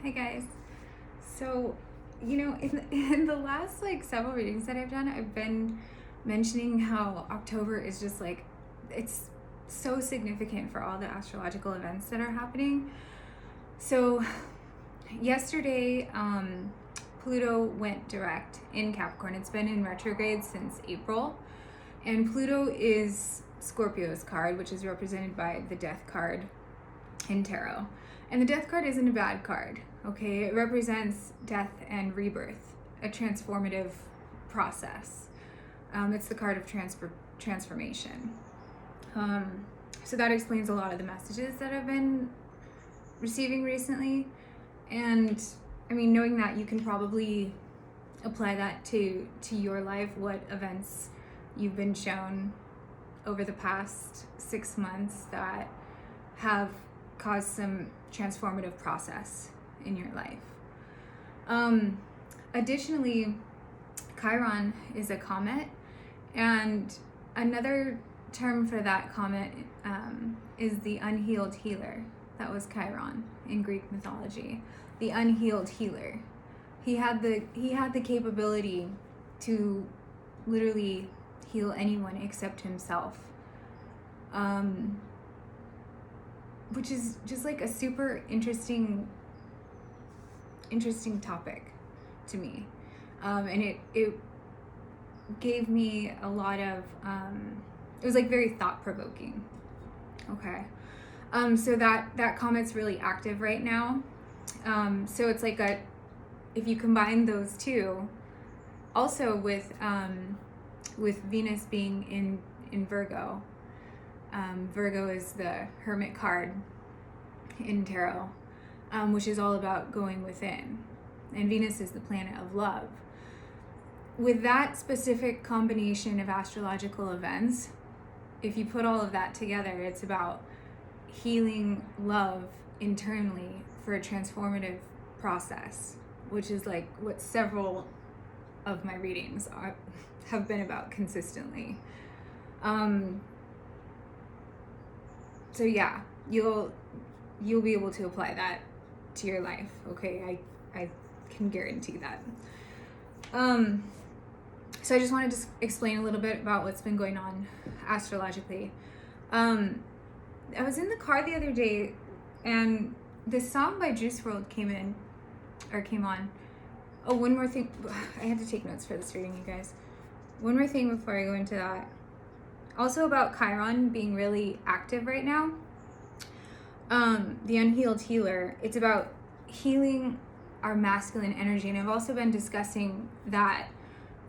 Hi guys. So, in the last several readings that I've done, I've been mentioning how October is just it's so significant for all the astrological events that are happening. So, yesterday, Pluto went direct in Capricorn. It's been in retrograde since April, and Pluto is Scorpio's card, which is represented by the Death card in tarot. And the Death card isn't a bad card, okay? It represents death and rebirth, a transformative process. It's the card of transformation. So that explains a lot of the messages that I've been receiving recently. And I mean, knowing that, you can probably apply that to your life, what events you've been shown over the past 6 months that have caused some transformative process in your life. Additionally, Chiron is a comet, and another term for that comet is the unhealed healer. That was Chiron in Greek mythology. The unhealed healer. He had the capability to literally heal anyone except himself. Which is just a super interesting topic to me. And it gave me a lot of, it was very thought-provoking. Okay. So that comet's really active right now. So it's if you combine those two, also with Venus being in Virgo. Virgo is the Hermit card in tarot, which is all about going within. And Venus is the planet of love. With that specific combination of astrological events, if you put all of that together, it's about healing love internally for a transformative process, which is what several of my readings have been about consistently. So yeah, you'll be able to apply that to your life. Okay, I can guarantee that. So I just wanted to explain a little bit about what's been going on astrologically. I was in the car the other day, and this song by Juice WRLD came on. Oh, one more thing. I had to take notes for this reading, you guys. One more thing before I go into that. Also about Chiron being really active right now. The unhealed healer. It's about healing our masculine energy. And I've also been discussing that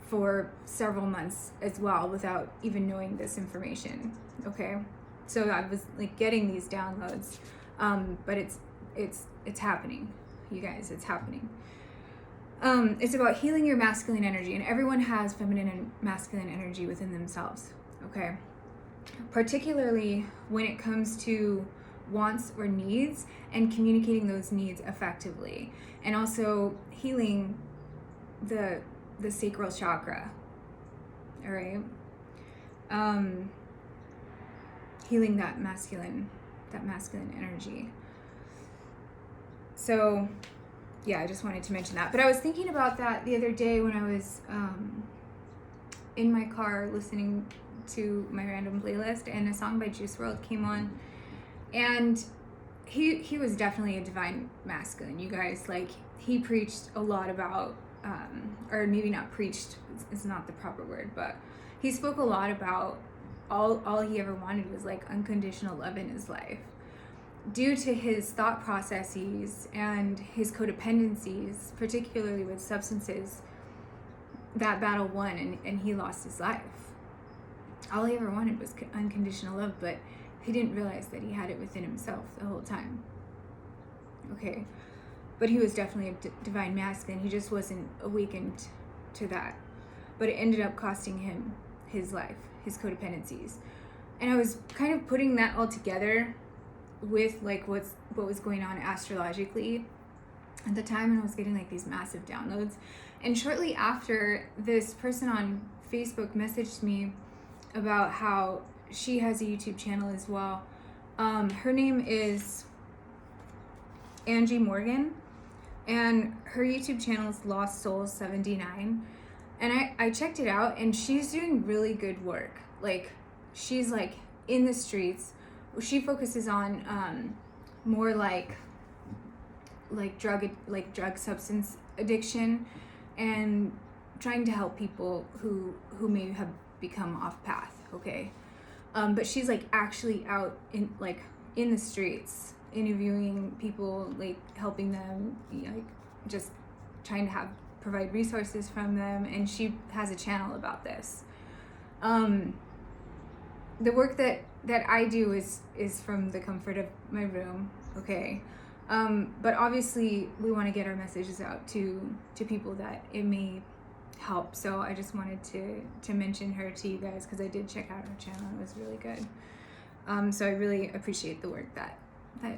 for several months as well without even knowing this information. Okay. So I was getting these downloads. But it's happening. You guys, it's happening. It's about healing your masculine energy, and everyone has feminine and masculine energy within themselves. Okay, particularly when it comes to wants or needs and communicating those needs effectively, and also healing the sacral chakra. All right, healing that masculine energy. So yeah, I just wanted to mention that. But I was thinking about that the other day when I was in my car listening to my random playlist, and a song by Juice WRLD came on, and he was definitely a divine masculine, you guys. He preached a lot about or maybe not preached is not the proper word, but he spoke a lot about all he ever wanted was unconditional love in his life. Due to his thought processes and his codependencies, particularly with substances, that battle won, and he lost his life. All he ever wanted was unconditional love, but he didn't realize that he had it within himself the whole time. Okay, but he was definitely a divine masculine. He just wasn't awakened to that. But it ended up costing him his life, his codependencies. And I was kind of putting that all together with what was going on astrologically at the time, and I was getting these massive downloads. And shortly after, this person on Facebook messaged me about how she has a YouTube channel as well. Her name is Angie Morgan. and her YouTube channel is Lost Souls 79. And I checked it out, and she's doing really good work. Like, she's like in the streets. She focuses on more like drug substance addiction, and trying to help people who may have become off path. Okay, but she's like actually out in the streets, interviewing people, like helping them, like just trying to provide resources from them. And she has a channel about this. The work that I do is from the comfort of my room. Okay. But obviously we want to get our messages out to people that it may help. So I just wanted to mention her to you guys, because I did check out her channel. It was really good. So I really appreciate the work that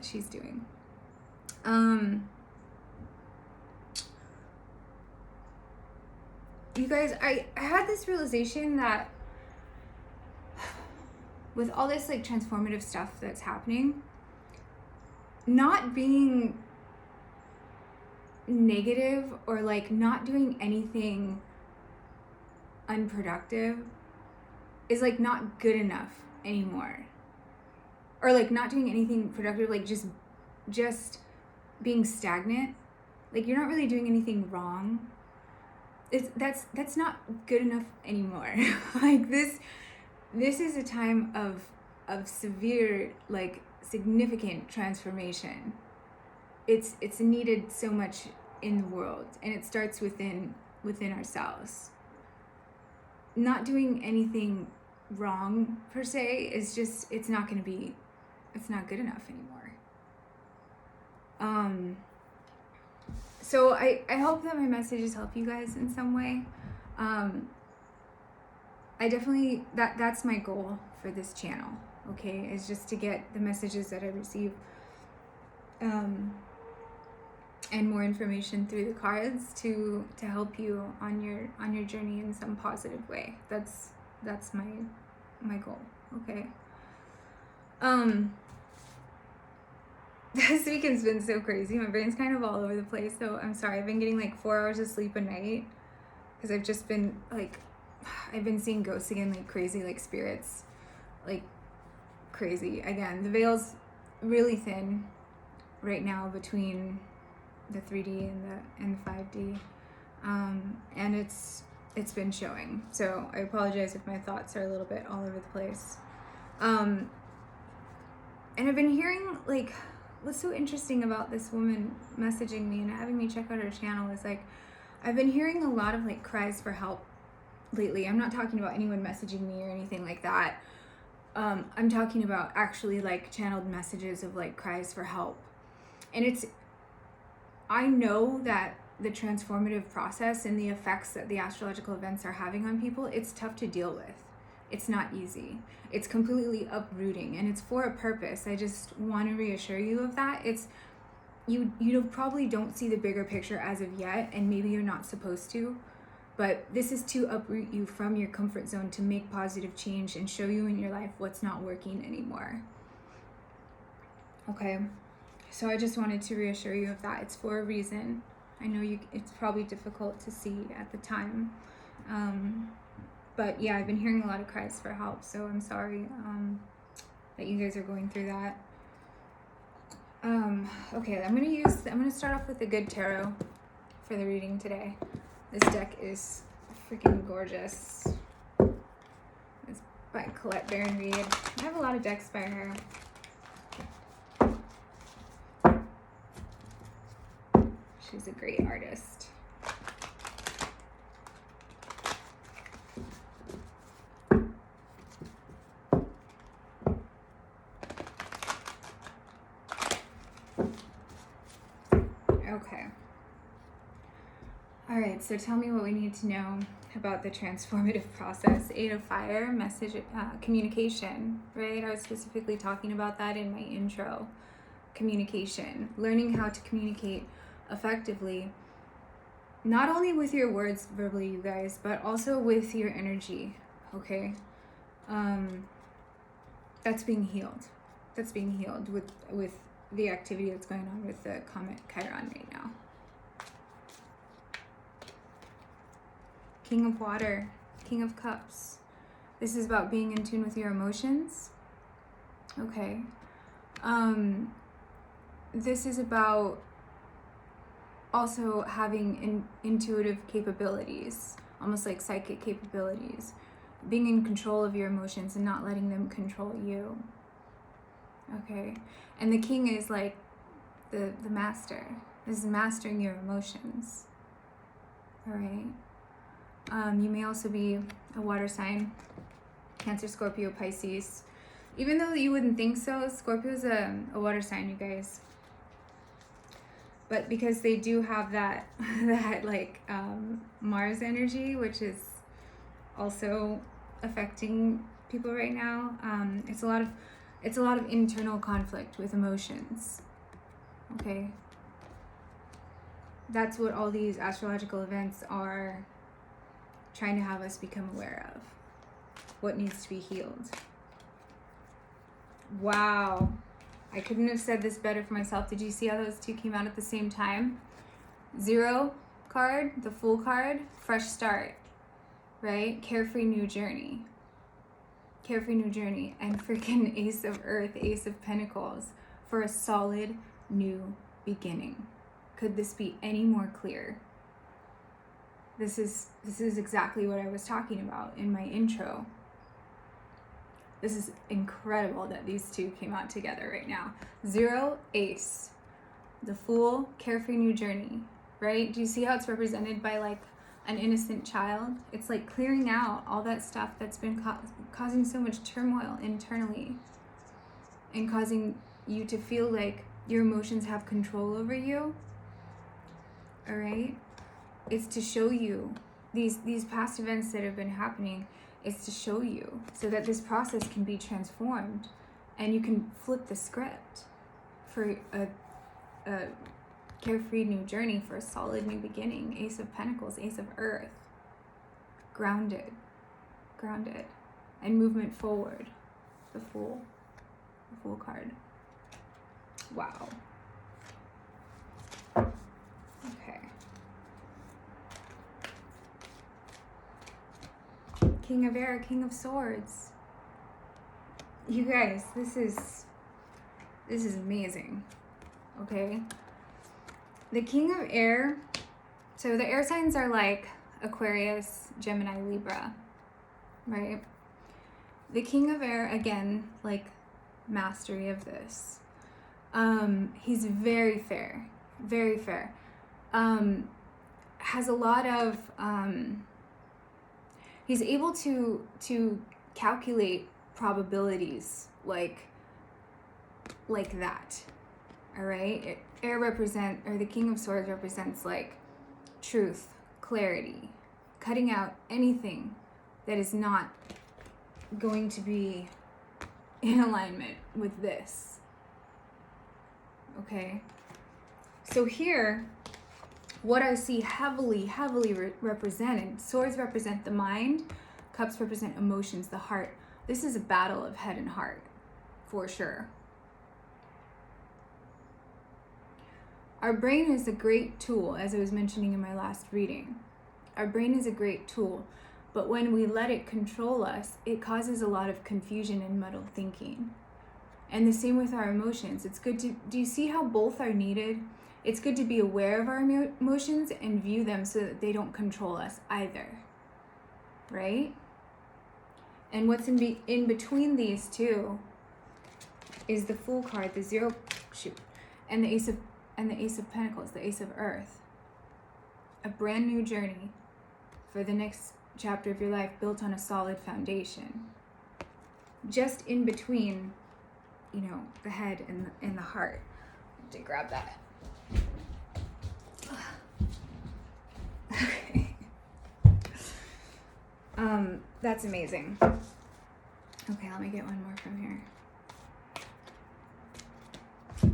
she's doing. You guys, I had this realization that with all this like transformative stuff that's happening, not being negative or like not doing anything unproductive is like not good enough anymore. Or like not doing anything productive, like just being stagnant. Like you're not really doing anything wrong. That's not good enough anymore. Like this is a time of severe, like significant transformation. It's needed so much in the world, and it starts within ourselves. Not doing anything wrong per se is just, it's not good enough anymore. So I hope that my messages help you guys in some way. I definitely, that's my goal for this channel, okay, is just to get the messages that I receive and more information through the cards to help you on your journey in some positive way. That's my goal, okay. This weekend's been so crazy. My brain's kind of all over the place, so I'm sorry. I've been getting like 4 hours of sleep a night because I've just been like, I've been seeing ghosts again, like crazy, like spirits, like crazy. Again, the veil's really thin right now between the 3D and the 5D, and it's been showing. So I apologize if my thoughts are a little bit all over the place. And I've been hearing, like, what's so interesting about this woman messaging me and having me check out her channel is like, I've been hearing a lot of like cries for help lately. I'm not talking about anyone messaging me or anything like that. I'm talking about actually like channeled messages of like cries for help. And I know that the transformative process and the effects that the astrological events are having on people, it's tough to deal with. It's not easy. It's completely uprooting, and it's for a purpose. I just want to reassure you of that. It's you probably don't see the bigger picture as of yet, and maybe you're not supposed to, but this is to uproot you from your comfort zone to make positive change and show you in your life what's not working anymore. Okay, so I just wanted to reassure you of that. It's for a reason. I know it's probably difficult to see at the time. But yeah, I've been hearing a lot of cries for help, so I'm sorry that you guys are going through that. Okay, I'm gonna start off with the good tarot for the reading today. This deck is freaking gorgeous. It's by Colette Baron Reed. I have a lot of decks by her. She's a great artist. Okay. All right, so tell me what we need to know about the transformative process. 8 of Fire, message, communication, right? I was specifically talking about that in my intro. Communication, learning how to communicate effectively, not only with your words verbally, you guys, but also with your energy, okay? That's being healed. That's being healed with the activity that's going on with the Comet Chiron right now. King of Water, King of Cups. This is about being in tune with your emotions. Okay. This is about also having intuitive capabilities, almost like psychic capabilities, being in control of your emotions and not letting them control you. Okay. And the king is like the master. This is mastering your emotions. All right. You may also be a water sign, Cancer, Scorpio, Pisces. Even though you wouldn't think so, Scorpio is a water sign, you guys. But because they do have that like Mars energy, which is also affecting people right now, it's a lot of internal conflict with emotions. Okay. That's what all these astrological events are trying to have us become aware of. What needs to be healed. Wow. I couldn't have said this better for myself. Did you see how those two came out at the same time? 0 card, the Fool card, fresh start, right? Carefree new journey. Carefree new journey. And freaking Ace of Earth, Ace of Pentacles for a solid new beginning. Could this be any more clear? This is exactly what I was talking about in my intro. This is incredible that these two came out together right now. 0, Ace. The Fool, carefree new journey, right? Do you see how it's represented by like an innocent child? It's like clearing out all that stuff that's been causing so much turmoil internally and causing you to feel like your emotions have control over you. All right? It's to show you these past events that have been happening. It's to show you so that this process can be transformed and you can flip the script for a carefree new journey, for a solid new beginning. Ace of Pentacles, Ace of Earth. Grounded, and movement forward. The Fool card. Wow. Okay. King of Air, King of Swords. You guys, this is amazing. Okay. The King of Air, so the air signs are like Aquarius, Gemini, Libra, right? The King of Air, again, like mastery of this. He's very fair, very fair. Has a lot of, he's able to calculate probabilities like that. All right. Air the King of Swords represents like truth, clarity, cutting out anything that is not going to be in alignment with this. Okay. So here, what I see heavily represented, swords represent the mind, cups represent emotions, the heart. This is a battle of head and heart, for sure. Our brain is a great tool, as I was mentioning in my last reading. Our brain is a great tool, but when we let it control us, it causes a lot of confusion and muddled thinking. And the same with our emotions. It's good to, do you see how both are needed? It's good to be aware of our emotions and view them so that they don't control us either, right? And what's in between these two is the Fool card, the and the Ace of Pentacles, the Ace of Earth. A brand new journey for the next chapter of your life built on a solid foundation. Just in between, the head and the heart. To grab that. Okay. That's amazing. Okay, let me get one more from here.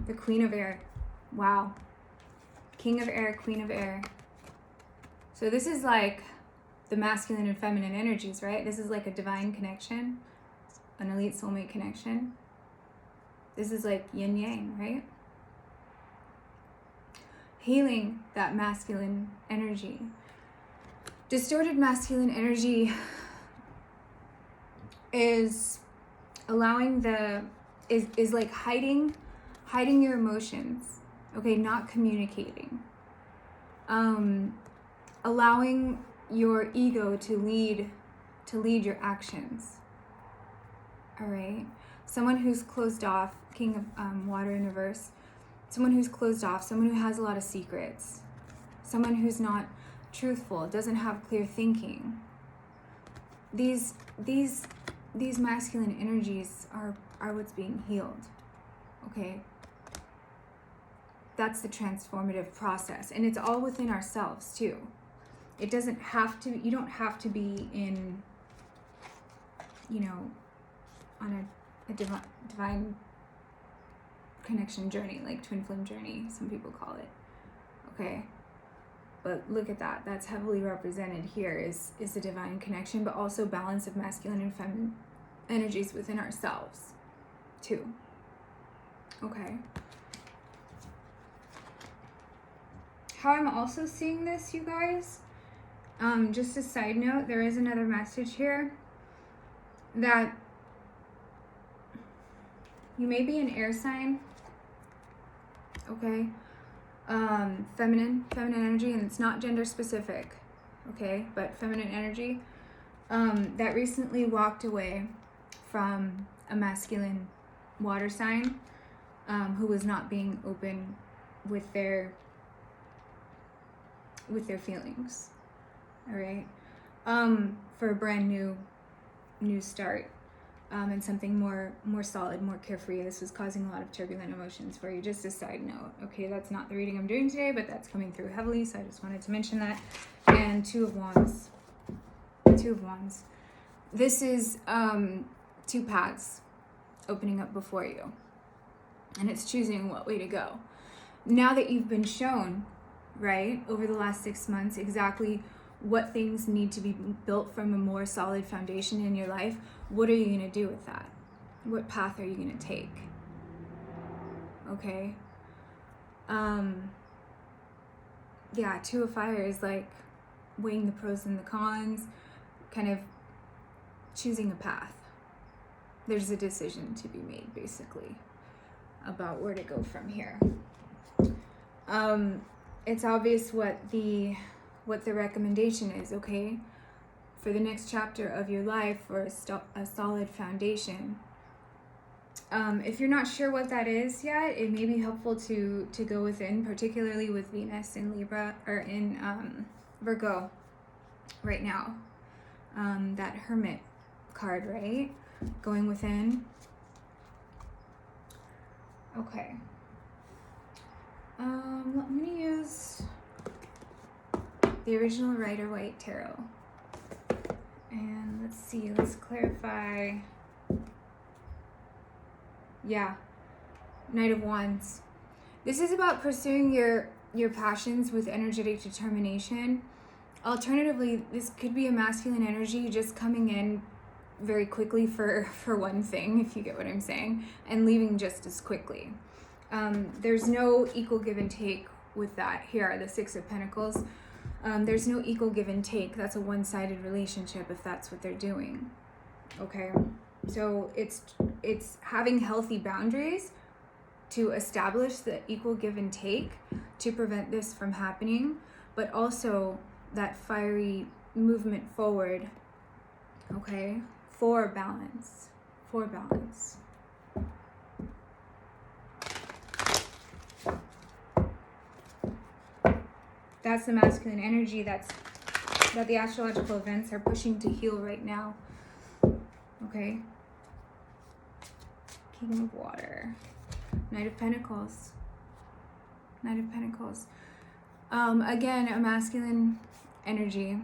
The Queen of Air. Wow. King of Air, Queen of Air. So this is like the masculine and feminine energies, right? This is like a divine connection, an elite soulmate connection. This is like yin yang, right? Healing that masculine energy. Distorted masculine energy is allowing is like hiding your emotions, okay, not communicating, allowing your ego to lead your actions. All right, someone who's closed off, King of Water in reverse, someone who's closed off, someone who has a lot of secrets, someone who's not truthful, doesn't have clear thinking. These masculine energies are what's being healed, okay? That's the transformative process, and it's all within ourselves too. It doesn't have to, you don't have to be in, on a divine connection journey, like twin flame journey, some people call it, okay? But look at that. That's heavily represented here is the divine connection, but also balance of masculine and feminine energies within ourselves too. Okay. How I'm also seeing this, you guys, just a side note, there is another message here that you may be an air sign, okay? Feminine energy, and it's not gender specific, okay, but feminine energy, that recently walked away from a masculine water sign, who was not being open with their feelings, all right, for a brand new start. And something more solid, more carefree. This was causing a lot of turbulent emotions for you. Just a side note, okay? That's not the reading I'm doing today, but that's coming through heavily, so I just wanted to mention that. And Two of Wands. This is two paths opening up before you, and it's choosing what way to go. Now that you've been shown, right, over the last 6 months, exactly what things need to be built from a more solid foundation in your life, what are you going to do with that? What path are you going to take? Okay. Yeah, Two of Fire is like weighing the pros and the cons, kind of choosing a path. There's a decision to be made, basically, about where to go from here. It's obvious what the recommendation is, okay? For the next chapter of your life, for a solid foundation. If you're not sure what that is yet, it may be helpful to go within, particularly with Venus in Libra or in Virgo right now. That Hermit card, right? Going within. Okay. I'm going to use the original Rider-Waite Tarot. And let's see, let's clarify. Yeah, Knight of Wands. This is about pursuing your passions with energetic determination. Alternatively, this could be a masculine energy just coming in very quickly for one thing, if you get what I'm saying, and leaving just as quickly. There's no equal give and take with that. Here are the Six of Pentacles. There's no equal give and take. That's a one-sided relationship if that's what they're doing. Okay, so it's having healthy boundaries to establish the equal give and take to prevent this from happening, but also that fiery movement forward, okay, for balance. That's the masculine energy that the astrological events are pushing to heal right now. Okay. King of Water. Knight of Pentacles. Again, a masculine energy.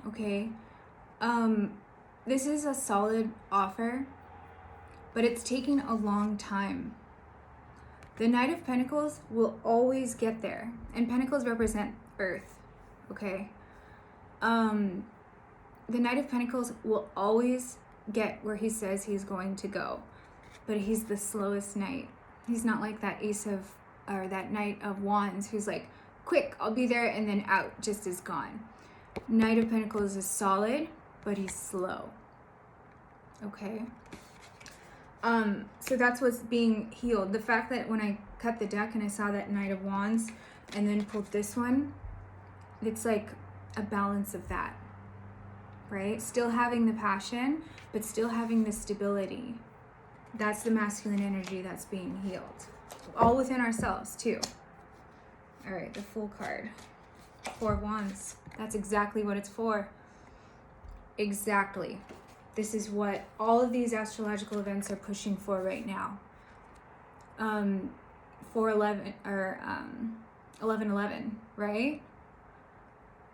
Okay. This is a solid offer, but it's taking a long time. The Knight of Pentacles will always get there, and Pentacles represent Earth, okay? The Knight of Pentacles will always get where he says he's going to go, but he's the slowest knight. He's not like that that Knight of Wands who's like, quick, I'll be there, and then out, just is gone. Knight of Pentacles is solid, but he's slow. Okay. So that's what's being healed. The fact that when I cut the deck and I saw that Knight of Wands and then pulled this one, it's like a balance of that, right? Still having the passion, but still having the stability. That's the masculine energy that's being healed. All within ourselves too. All right, the Fool card. Four of Wands. That's exactly what it's for. Exactly. This is what all of these astrological events are pushing for right now. 411 or 1111, right?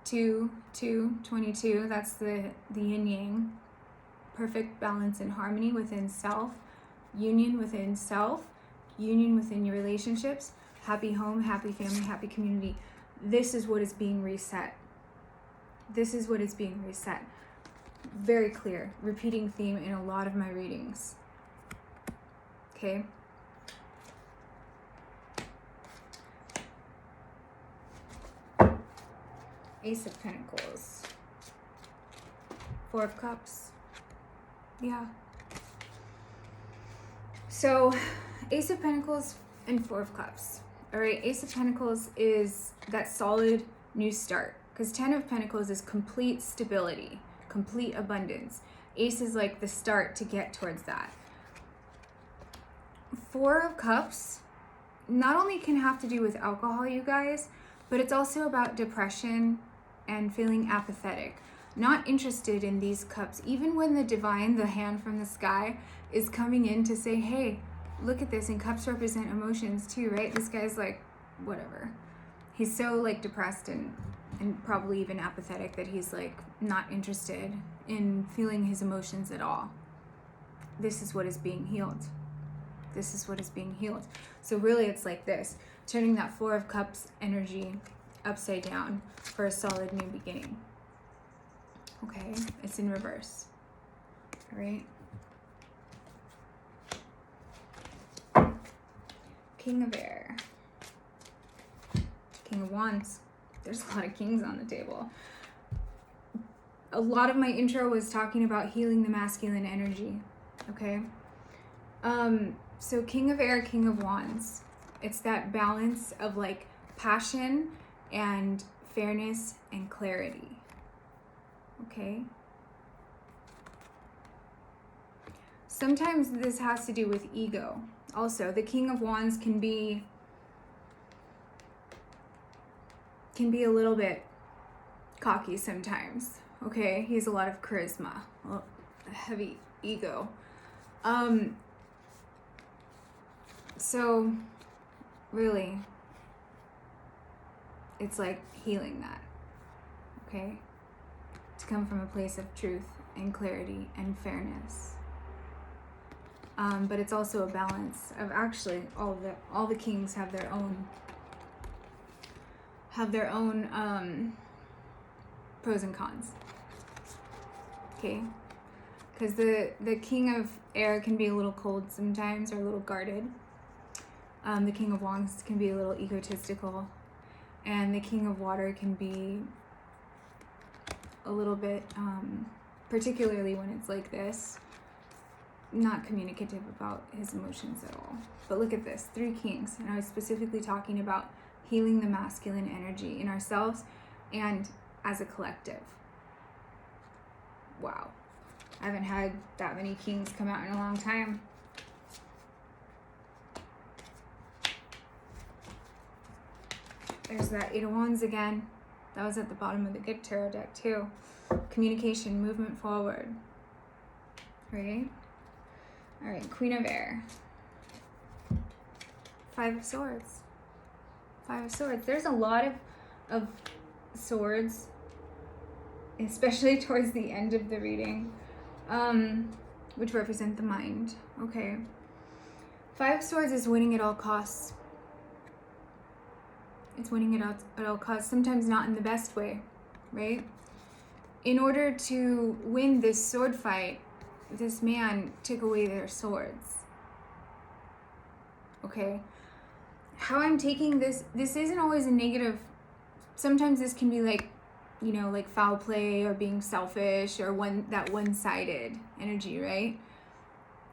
22, that's the yin yang. Perfect balance and harmony within self, union within self, union within your relationships, happy home, happy family, happy community. This is what is being reset. This is what is being reset. Very clear, repeating theme in a lot of my readings. Okay. Ace of Pentacles. Four of Cups. Yeah. So, Ace of Pentacles and Four of Cups. All right, Ace of Pentacles is that solid new start. Because 10 of Pentacles is complete stability, complete abundance. Ace is like the start to get towards that. Four of Cups not only can have to do with alcohol, you guys, but it's also about depression and feeling apathetic. Not interested in these cups. Even when the divine, the hand from the sky, is coming in to say, hey, look at this. And cups represent emotions too, right? This guy's like, whatever. He's so like depressed and probably even apathetic that he's like not interested in feeling his emotions at all. This is what is being healed. This is what is being healed. So really it's like this, turning that Four of Cups energy upside down for a solid new beginning. Okay, it's in reverse. All right. King of Air. King of Wands. There's a lot of kings on the table. A lot of my intro was talking about healing the masculine energy. Okay. So King of Air, King of Wands. It's that balance of like passion and fairness and clarity. Okay. Sometimes this has to do with ego. Also, the King of Wands can be a little bit cocky sometimes. Okay, he has a lot of charisma, a heavy ego. So really, it's like healing that. Okay, to come from a place of truth and clarity and fairness. But it's also a balance of actually all the kings have their own pros and cons. Okay, because the King of Air can be a little cold sometimes or a little guarded. The King of Wands can be a little egotistical, and the King of Water can be a little bit, particularly when it's like this, not communicative about his emotions at all. But look at this, 3 kings, and I was specifically talking about healing the masculine energy in ourselves and as a collective. Wow, I haven't had that many kings come out in a long time. There's that 8 of Wands again. That was at the bottom of the good tarot deck too. Communication, movement forward. Right? All right, Queen of Air. 5 of Swords. 5 of Swords. There's a lot of swords, especially towards the end of the reading, which represent the mind. Okay. 5 of Swords is winning at all costs. It's winning at all costs, sometimes not in the best way, right? In order to win this sword fight, this man took away their swords. Okay? How I'm taking this isn't always a negative. Sometimes this can be like you know, like foul play or being selfish or that one-sided energy, right?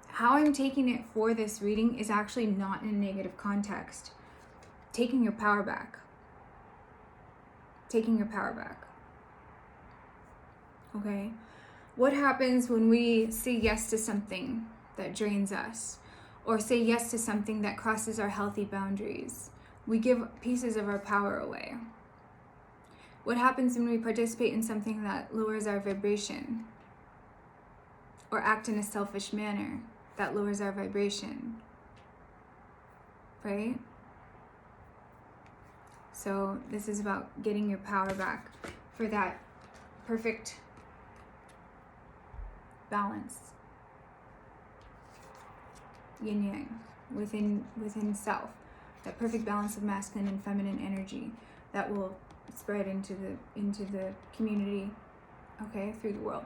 How I'm taking it for this reading is actually not in a negative context. Taking your power back. Taking your power back. Okay? What happens when we say yes to something that drains us, or say yes to something that crosses our healthy boundaries? We give pieces of our power away. What happens when we participate in something that lowers our vibration, or act in a selfish manner that lowers our vibration? Right? So this is about getting your power back for that perfect balance, yin yang, within self, that perfect balance of masculine and feminine energy that will spread into the community, okay, through the world.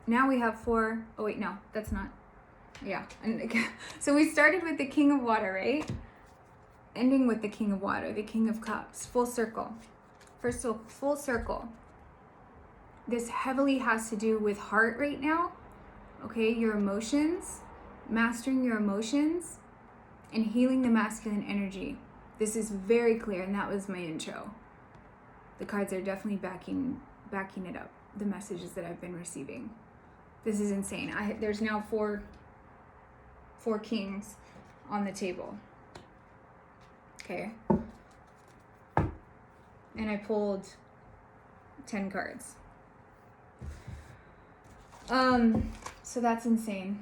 Now we have four. Oh wait, no, that's not. Yeah, and so we started with the King of Water, right? Ending with the King of Water, the King of Cups, full circle. First, full circle. This heavily has to do with heart right now, okay? Your emotions, mastering your emotions, and healing the masculine energy. This is very clear, and that was my intro. The cards are definitely backing it up, the messages that I've been receiving. This is insane. There's now four kings on the table. Okay. And I pulled 10 cards. So that's insane.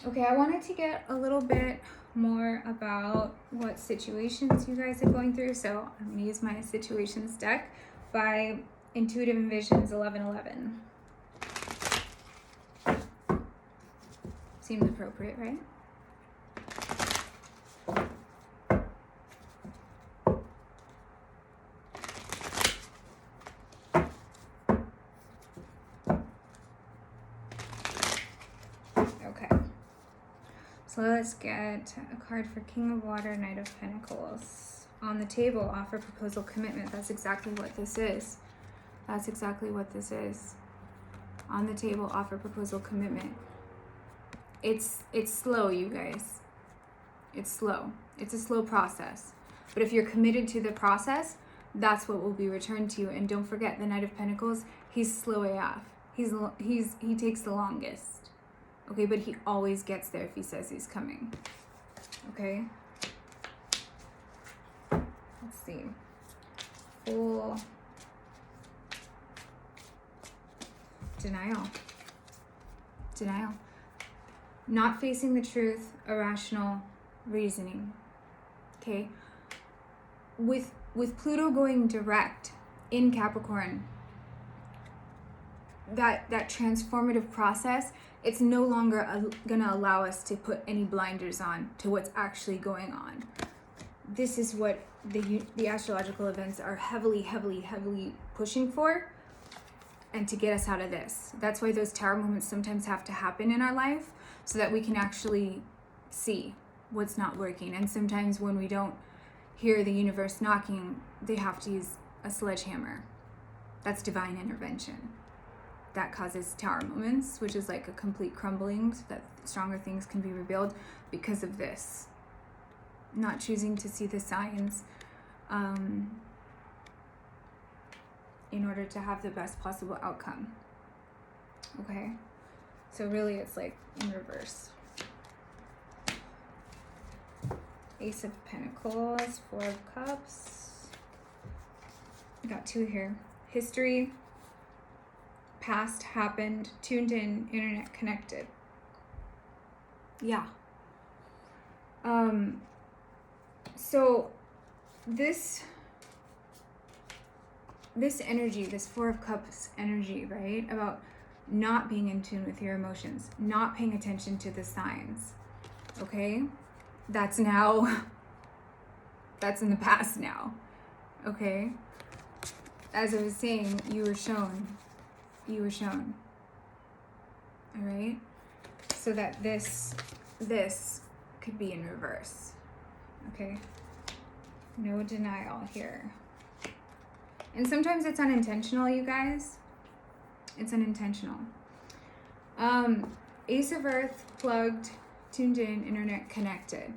Okay, I wanted to get a little bit more about what situations you guys are going through. So I'm going to use my situations deck by Intuitive Envisions 1111. Seems appropriate, right? Okay. So let's get a card for King of Water, Knight of Pentacles. On the table, offer, proposal, commitment. That's exactly what this is. That's exactly what this is. On the table, offer, proposal, commitment. It's slow, you guys. It's slow. It's a slow process. But if you're committed to the process, that's what will be returned to you. And don't forget, the Knight of Pentacles, he's slow AF. He takes the longest. Okay, but he always gets there if he says he's coming. Okay? Let's see. Full denial. Not facing the truth, irrational reasoning. Okay? With Pluto going direct in Capricorn, that transformative process, it's no longer going to allow us to put any blinders on to what's actually going on. This is what the astrological events are heavily pushing for, and to get us out of this. That's why those tower moments sometimes have to happen in our life, so that we can actually see what's not working. And sometimes when we don't hear the universe knocking, they have to use a sledgehammer. That's divine intervention. That causes tower moments, which is like a complete crumbling, so that stronger things can be revealed because of this. Not choosing to see the signs in order to have the best possible outcome. Okay? So really it's like in reverse. Ace of Pentacles, Four of Cups. I got two here. History, past, happened, tuned in, internet connected. Yeah. So this energy, this Four of Cups energy, right? About not being in tune with your emotions, not paying attention to the signs. Okay? That's in the past now. Okay? As I was saying, you were shown. All right? So that this could be in reverse. Okay? No denial here. And sometimes it's unintentional, you guys. It's unintentional. Ace of Earth, plugged, tuned in, internet connected.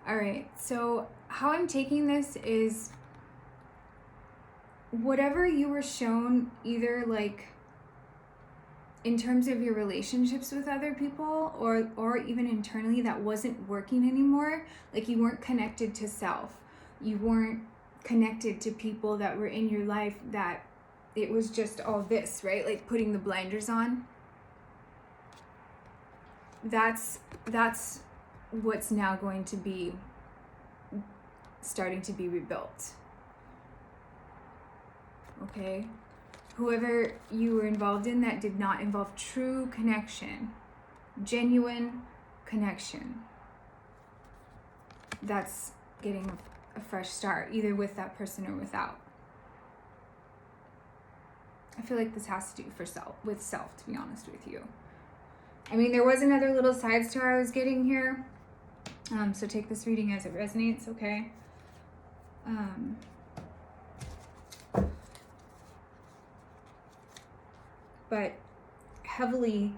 All right, so how I'm taking this is whatever you were shown, either like in terms of your relationships with other people or even internally, that wasn't working anymore. Like you weren't connected to self. You weren't connected to people that were in your life, that it was just all this, right? Like putting the blinders on. That's what's now going to be starting to be rebuilt. Okay? Whoever you were involved in that did not involve true connection, genuine connection, that's getting a fresh start, either with that person or without. I feel like this has to do with self, to be honest with you. I mean, there was another little side star I was getting here. So take this reading as it resonates, okay? But heavily,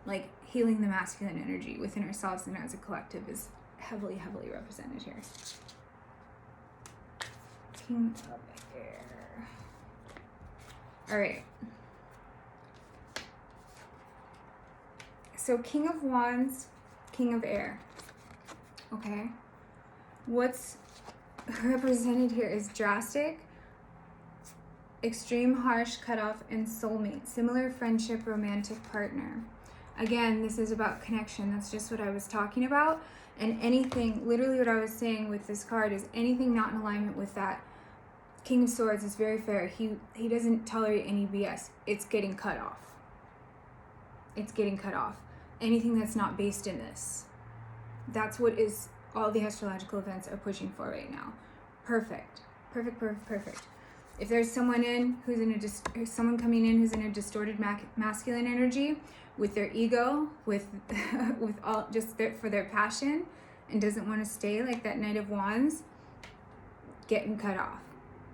like, healing the masculine energy within ourselves and as a collective is heavily, heavily represented here. King of Air. All right. So King of Wands, King of Air. Okay. What's represented here is drastic, extreme, harsh, cutoff, and soulmate. Similar friendship, romantic partner. Again, this is about connection. That's just what I was talking about. And anything, literally what I was saying with this card is anything not in alignment with that King of Swords is very fair. He doesn't tolerate any BS. It's getting cut off. It's getting cut off. Anything that's not based in this. That's what is all the astrological events are pushing for right now. Perfect. Perfect, perfect, perfect. If there's someone someone coming in who's in a distorted masculine energy with their ego, with all just for their passion, and doesn't want to stay like that Knight of Wands, getting cut off.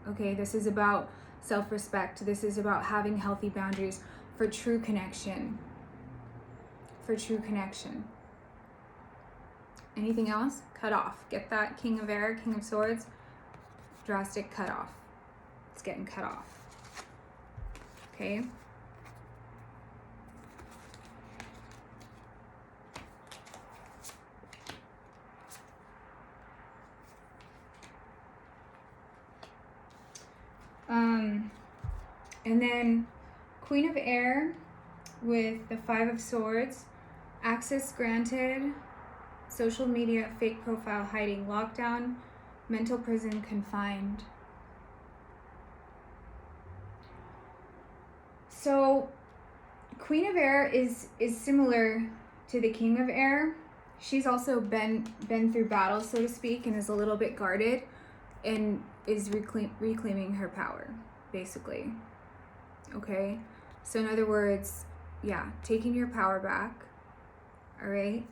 Okay, this is about self-respect. This is about having healthy boundaries for true connection. For true connection. Anything else? Cut off. Get that King of Air, King of Swords. Drastic cut off. It's getting cut off. Okay? And then Queen of Air with the Five of Swords. Access granted. Social media, fake profile, hiding, lockdown, mental prison, confined. So Queen of Air is similar to the King of Air. She's also been through battle, so to speak, and is a little bit guarded and is reclaiming her power, basically. Okay? So in other words, yeah, taking your power back. All right?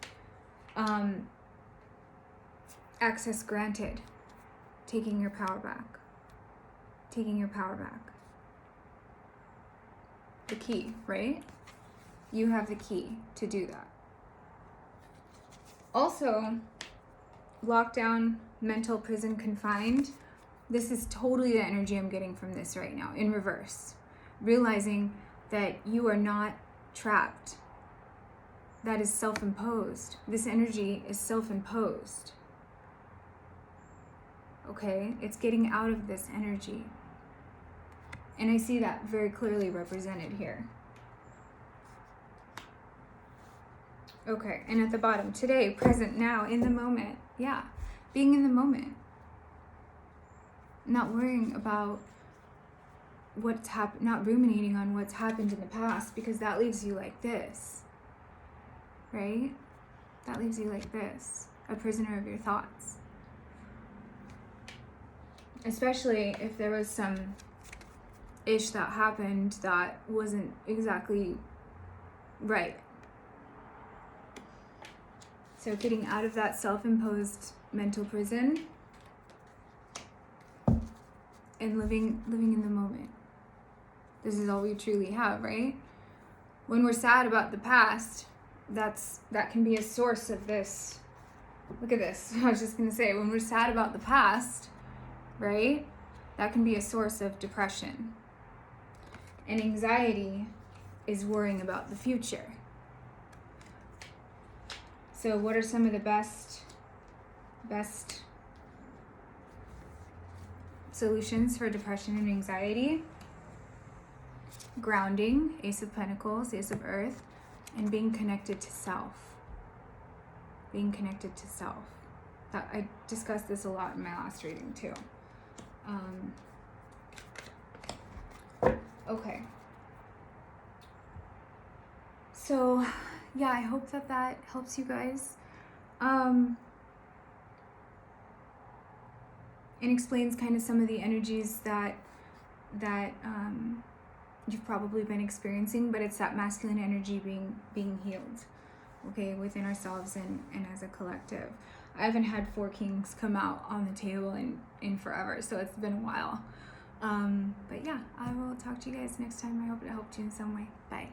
Access granted. Taking your power back. Taking your power back. The key, right? You have the key to do that. Also, lockdown, mental prison, confined. This is totally the energy I'm getting from this right now, in reverse. Realizing that you are not trapped. That is self-imposed. This energy is self-imposed. Okay? It's getting out of this energy. And I see that very clearly represented here. Okay, and at the bottom, today, present, now, in the moment. Yeah, being in the moment. Not worrying about what's happened, not ruminating on what's happened in the past, because that leaves you like this. Right? That leaves you like this, a prisoner of your thoughts. Especially if there was some ish that happened that wasn't exactly right. So getting out of that self-imposed mental prison and living in the moment. This is all we truly have, right? When we're sad about the past, that can be a source of this. Look at this. I was just going to say, when we're sad about the past, right? That can be a source of depression. And anxiety is worrying about the future. So what are some of the best solutions for depression and anxiety? Grounding, Ace of Pentacles, Ace of Earth, and being connected to self. Being connected to self. I discussed this a lot in my last reading too. Okay. So, yeah, I hope that helps you guys. And explains kind of some of the energies that you've probably been experiencing, but it's that masculine energy being healed, okay, within ourselves and as a collective. I haven't had Four Kings come out on the table in forever, so it's been a while. But yeah, I will talk to you guys next time. I hope it helped you in some way. Bye.